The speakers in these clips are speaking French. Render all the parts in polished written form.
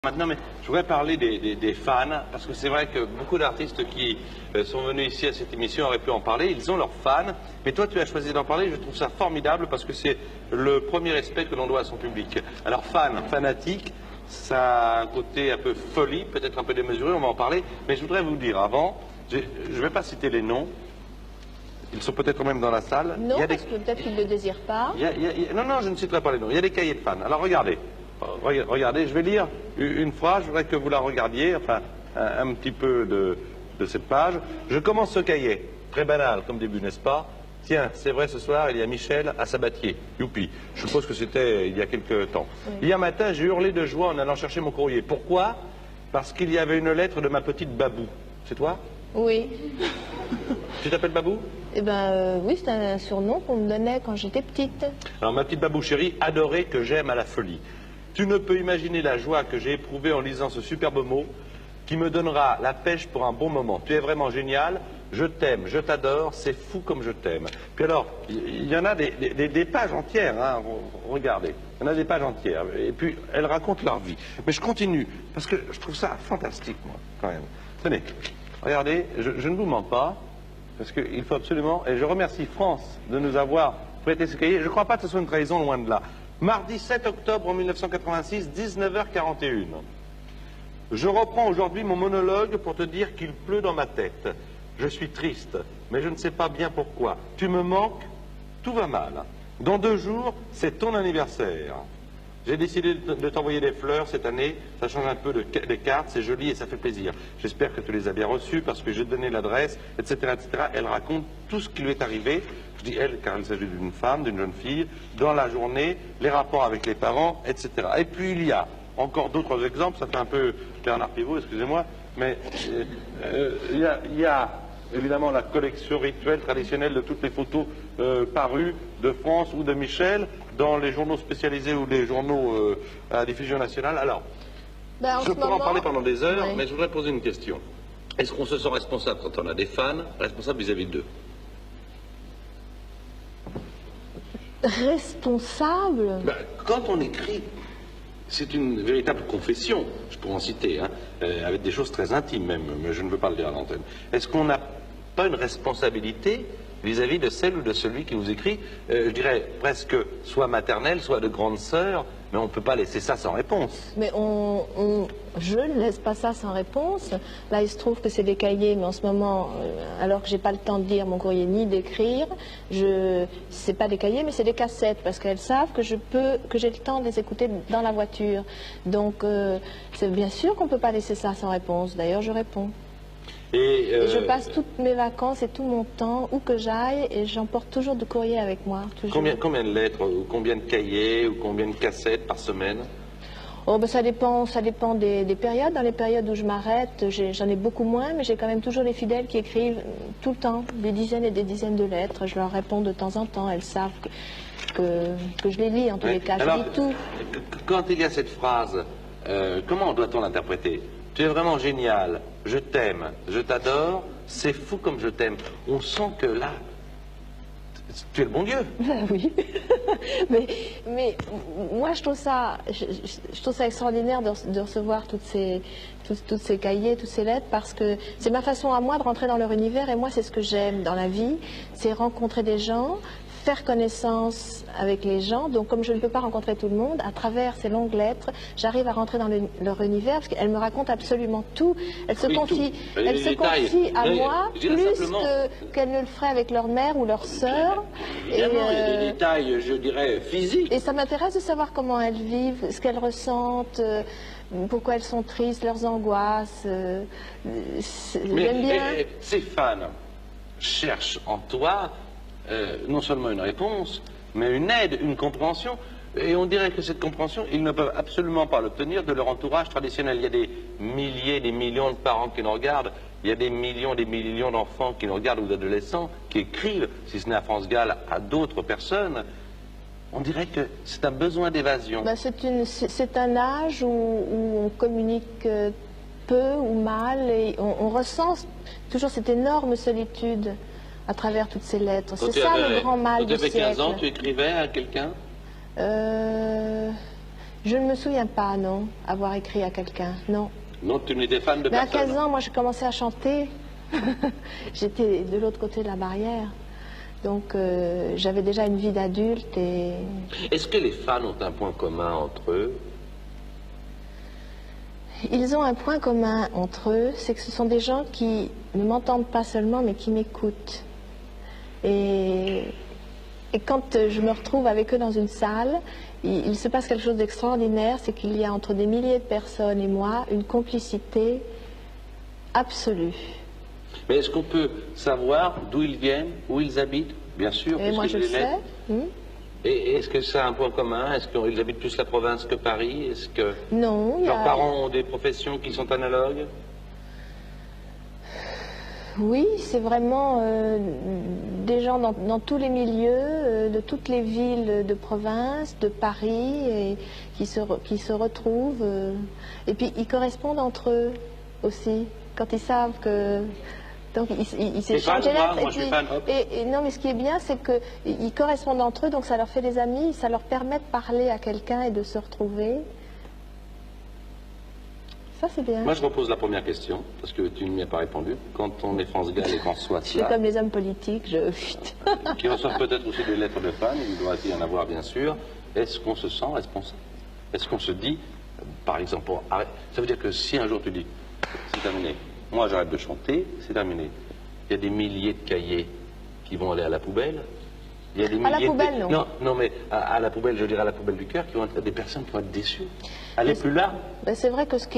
Maintenant, mais je voudrais parler des fans, parce que c'est vrai que beaucoup d'artistes qui sont venus ici à cette émission auraient pu en parler, ils ont leurs fans, mais toi tu as choisi d'en parler, je trouve ça formidable, parce que c'est le premier respect que l'on doit à son public. Alors fanatique, ça a un côté un peu folie, peut-être un peu démesuré, on va en parler, mais je voudrais vous dire avant, je ne vais pas citer les noms, ils sont peut-être même dans la salle. Non, parce que peut-être qu'ils ne le désirent pas. Non, je ne citerai pas les noms, il y a des cahiers de fans, alors regardez. Regardez, je vais lire une phrase, je voudrais que vous la regardiez, enfin, un petit peu de cette page. Je commence ce cahier, très banal comme début, n'est-ce pas? Tiens, c'est vrai, ce soir, il y a Michel à Sabatier. Youpi. Je suppose que c'était il y a quelque temps. Oui. Hier matin, j'ai hurlé de joie en allant chercher mon courrier. Pourquoi? Parce qu'il y avait une lettre de ma petite Babou. C'est toi? Oui. Tu t'appelles Babou? Eh ben, oui, c'est un surnom qu'on me donnait quand j'étais petite. Alors, ma petite Babou chérie, adorée, que j'aime à la folie. Tu ne peux imaginer la joie que j'ai éprouvée en lisant ce superbe mot qui me donnera la pêche pour un bon moment. Tu es vraiment génial, je t'aime, je t'adore, c'est fou comme je t'aime. Puis alors, il y en a des pages entières, hein, regardez, il y en a des pages entières, et puis elles racontent leur vie. Mais je continue, parce que je trouve ça fantastique, moi, quand même. Tenez, regardez, je ne vous mens pas, parce qu'il faut absolument, et je remercie France de nous avoir prêté ce cahier, je ne crois pas que ce soit une trahison, loin de là. Mardi 7 octobre 1986, 19h41. Je reprends aujourd'hui mon monologue pour te dire qu'il pleut dans ma tête. Je suis triste, mais je ne sais pas bien pourquoi. Tu me manques, tout va mal. Dans 2 jours, c'est ton anniversaire. J'ai décidé de t'envoyer des fleurs cette année. Ça change un peu des cartes, c'est joli et ça fait plaisir. J'espère que tu les as bien reçues parce que j'ai donné l'adresse, etc., etc. Elle raconte tout ce qui lui est arrivé. Je dis elle car il s'agit d'une femme, d'une jeune fille, dans la journée, les rapports avec les parents, etc. Et puis il y a encore d'autres exemples, ça fait un peu Bernard Pivot, excusez-moi, mais il y a évidemment la collection rituelle traditionnelle de toutes les photos parues de France ou de Michel dans les journaux spécialisés ou les journaux à la diffusion nationale. Alors, je pourrais en parler pendant des heures, oui. Mais je voudrais poser une question. Est-ce qu'on se sent responsable quand on a des fans, responsable vis-à-vis d'eux? Responsable? Quand on écrit, c'est une véritable confession, je pourrais en citer, hein, avec des choses très intimes même, mais je ne veux pas le dire à l'antenne. Est-ce qu'on n'a pas une responsabilité vis-à-vis de celle ou de celui qui nous écrit, je dirais presque soit maternelle, soit de grande sœur, mais on ne peut pas laisser ça sans réponse. Mais je ne laisse pas ça sans réponse. Là, il se trouve que c'est des cahiers, mais en ce moment, alors que j'ai pas le temps de lire mon courrier ni d'écrire, c'est pas des cahiers, mais c'est des cassettes, parce qu'elles savent que j'ai le temps de les écouter dans la voiture. Donc, c'est bien sûr qu'on ne peut pas laisser ça sans réponse. D'ailleurs, je réponds. Et je passe toutes mes vacances et tout mon temps, où que j'aille, et j'emporte toujours du courrier avec moi. Combien de lettres, ou combien de cahiers, ou combien de cassettes par semaine? Oh, ben ça dépend des périodes. Dans les périodes où je m'arrête, j'en ai beaucoup moins, mais j'ai quand même toujours les fidèles qui écrivent tout le temps, des dizaines et des dizaines de lettres. Je leur réponds de temps en temps, elles savent que je les lis, en tous les cas, je lis tout. Quand il y a cette phrase, comment doit-on l'interpréter? Tu es vraiment génial, je t'aime, je t'adore, c'est fou comme je t'aime. On sent que là, tu es le bon Dieu. Oui, mais moi je trouve ça extraordinaire de recevoir tous ces cahiers, toutes ces lettres, parce que c'est ma façon à moi de rentrer dans leur univers, et moi c'est ce que j'aime dans la vie, c'est rencontrer des gens, faire connaissance avec les gens. Donc comme je ne peux pas rencontrer tout le monde, à travers ces longues lettres, j'arrive à rentrer dans leur univers, parce qu'elles me racontent absolument tout. Elles se confient à moi plus qu'elles ne le feraient avec leur mère ou leur sœur. Évidemment, il y a des détails, je dirais, physiques. Et ça m'intéresse de savoir comment elles vivent, ce qu'elles ressentent, pourquoi elles sont tristes, leurs angoisses. J'aime bien. Ces fans cherchent en toi non seulement une réponse, mais une aide, une compréhension. Et on dirait que cette compréhension, ils ne peuvent absolument pas l'obtenir de leur entourage traditionnel. Il y a des milliers, des millions de parents qui nous regardent. Il y a des millions d'enfants qui nous regardent, ou d'adolescents, qui écrivent, si ce n'est à France Gall, à d'autres personnes. On dirait que c'est un besoin d'évasion. C'est un âge où on communique peu ou mal, et on ressent toujours cette énorme solitude à travers toutes ces lettres. C'est ça le grand mal du siècle. Quand tu avais 15 ans, tu écrivais à quelqu'un? Je ne me souviens pas, non, avoir écrit à quelqu'un, non. Non, tu n'étais fan de Mais à personne. 15 ans, moi, j'ai commencé à chanter. J'étais de l'autre côté de la barrière. Donc, j'avais déjà une vie d'adulte et... Est-ce que les fans ont un point commun entre eux? Ils ont un point commun entre eux, c'est que ce sont des gens qui ne m'entendent pas seulement, mais qui m'écoutent. Et quand je me retrouve avec eux dans une salle, il se passe quelque chose d'extraordinaire, c'est qu'il y a entre des milliers de personnes et moi une complicité absolue. Mais est-ce qu'on peut savoir d'où ils viennent, où ils habitent? Bien sûr, Et moi je le sais. Et est-ce que ça a un point commun? Est-ce qu'ils habitent plus la province que Paris? Est-ce que Non. leurs parents ont des professions qui sont analogues? Oui, c'est vraiment des gens dans tous les milieux, de toutes les villes de province, de Paris, et qui se retrouvent. Et puis ils correspondent entre eux aussi, quand ils savent que... Donc ils s'échangent des lettres. Non, mais ce qui est bien, c'est qu'ils correspondent entre eux, donc ça leur fait des amis, ça leur permet de parler à quelqu'un et de se retrouver. Ça, c'est bien. Moi, je repose la première question, parce que tu ne m'y as pas répondu. Quand on est France Gall et qu'on reçoit Je suis comme les hommes politiques, qui reçoivent peut-être aussi des lettres de fans, il doit y en avoir bien sûr, est-ce qu'on se sent responsable? Est-ce qu'on se dit, par exemple, ça veut dire que si un jour tu dis, c'est terminé, moi j'arrête de chanter, c'est terminé. Il y a des milliers de cahiers qui vont aller à la poubelle. Il y a des milliers à la poubelle, non. Non, mais à la poubelle, je dirais à la poubelle du cœur, qui vont être des personnes qui vont être déçues. Aller plus là. Ben c'est vrai que ce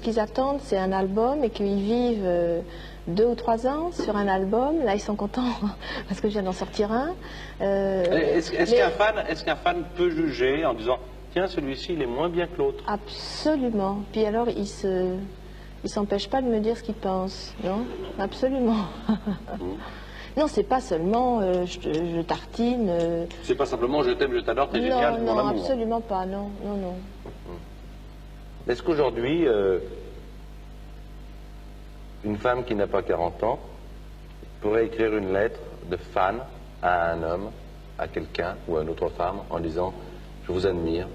qu'ils attendent, c'est un album et qu'ils vivent 2 ou 3 ans sur un album. Là, ils sont contents parce que je viens d'en sortir un. Est-ce qu'un fan peut juger en disant, tiens, celui-ci, il est moins bien que l'autre? Absolument. Puis alors, il s'empêche pas de me dire ce qu'il pense, non? Absolument. Non, c'est pas seulement je tartine. C'est pas simplement je t'aime, je t'adore, t'es génial, mon amour. Non, absolument pas, non. Est-ce qu'aujourd'hui, une femme qui n'a pas 40 ans pourrait écrire une lettre de fan à un homme, à quelqu'un ou à une autre femme en disant je vous admire?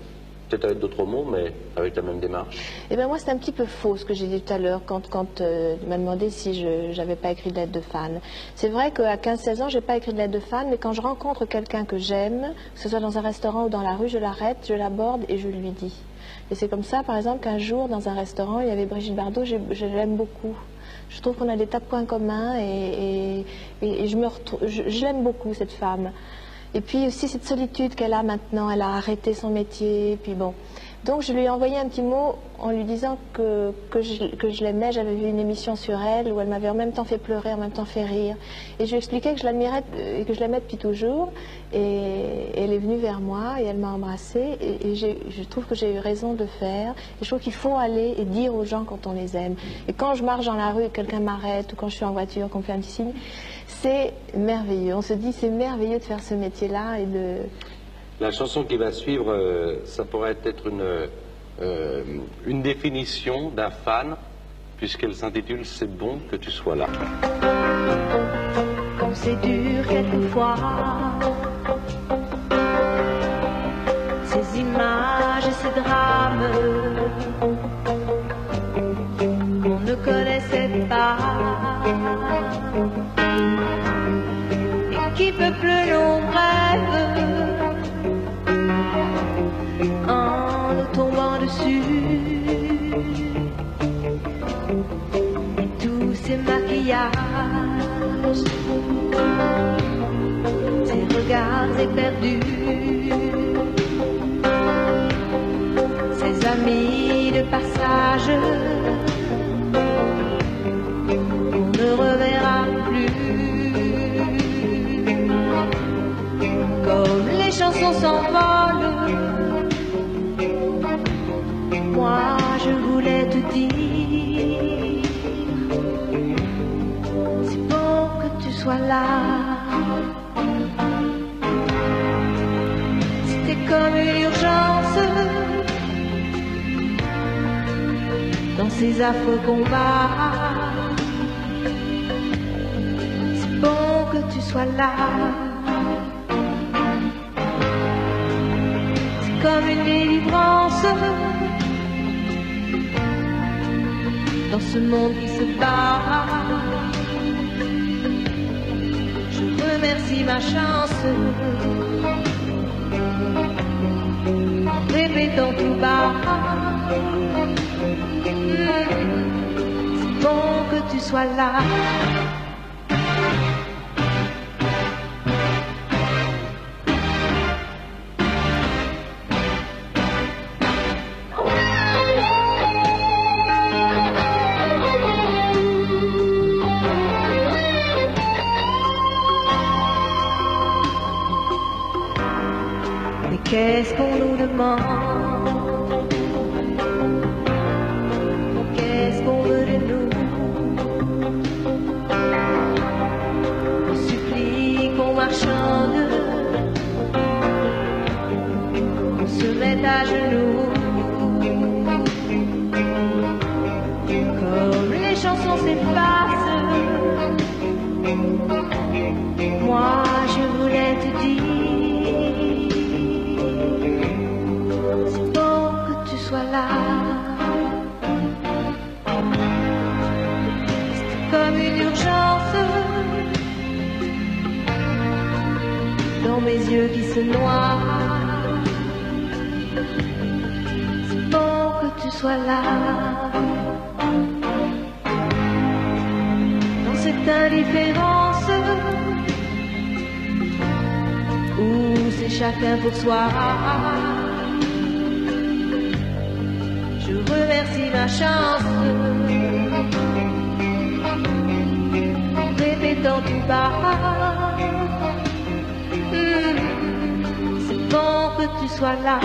Peut-être avec d'autres mots, mais avec la même démarche. Eh bien moi, c'est un petit peu faux ce que j'ai dit tout à l'heure quand il m'a demandé si je n'avais pas écrit de lettre de fan. C'est vrai qu'à 15-16 ans, je n'ai pas écrit de lettre de fan, mais quand je rencontre quelqu'un que j'aime, que ce soit dans un restaurant ou dans la rue, je l'arrête, je l'aborde et je lui dis. Et c'est comme ça, par exemple, qu'un jour, dans un restaurant, il y avait Brigitte Bardot, je l'aime beaucoup. Je trouve qu'on a des tas de points communs et je l'aime beaucoup, cette femme. Et puis aussi cette solitude qu'elle a maintenant, elle a arrêté son métier, puis bon. Donc je lui ai envoyé un petit mot en lui disant que je l'aimais, j'avais vu une émission sur elle où elle m'avait en même temps fait pleurer, en même temps fait rire. Et je lui expliquais que je l'admirais et que je l'aimais depuis toujours. Et elle est venue vers moi et elle m'a embrassée. Et je trouve que j'ai eu raison de le faire. Et je trouve qu'il faut aller et dire aux gens quand on les aime. Et quand je marche dans la rue et quelqu'un m'arrête ou quand je suis en voiture, qu'on me fait un petit signe, c'est merveilleux. On se dit c'est merveilleux de faire ce métier-là et de... La chanson qui va suivre, ça pourrait être une définition d'un fan, puisqu'elle s'intitule « C'est bon que tu sois là ». Quand c'est dur quelquefois, ces images et ces drames qu'on ne connaissait pas et qui peuplent nos rêves en nous tombant dessus, et tous ces maquillages, ces regards éperdus, ces amis de passage qu'on ne reverra plus. Comme les chansons s'envolent, moi je voulais te dire, c'est bon que tu sois là. C'était comme une urgence dans ces affreux combats. C'est bon que tu sois là. C'est comme une délivrance dans ce monde qui se bat. Je remercie ma chance en répétant tout bas. C'est bon que tu sois là. Mais qu'est-ce qu'on nous demande? Qu'est-ce qu'on veut de nous? On supplie qu'on marchande, qu'on se mette à genoux, comme les chansons s'effacent. Moi je voulais te dire, c'est bon que tu sois là. C'est comme une urgence dans mes yeux qui se noient. C'est bon que tu sois là. Dans cette indifférence où c'est chacun pour soi, je remercie ma chance en répétant tout bas. C'est bon que tu sois là.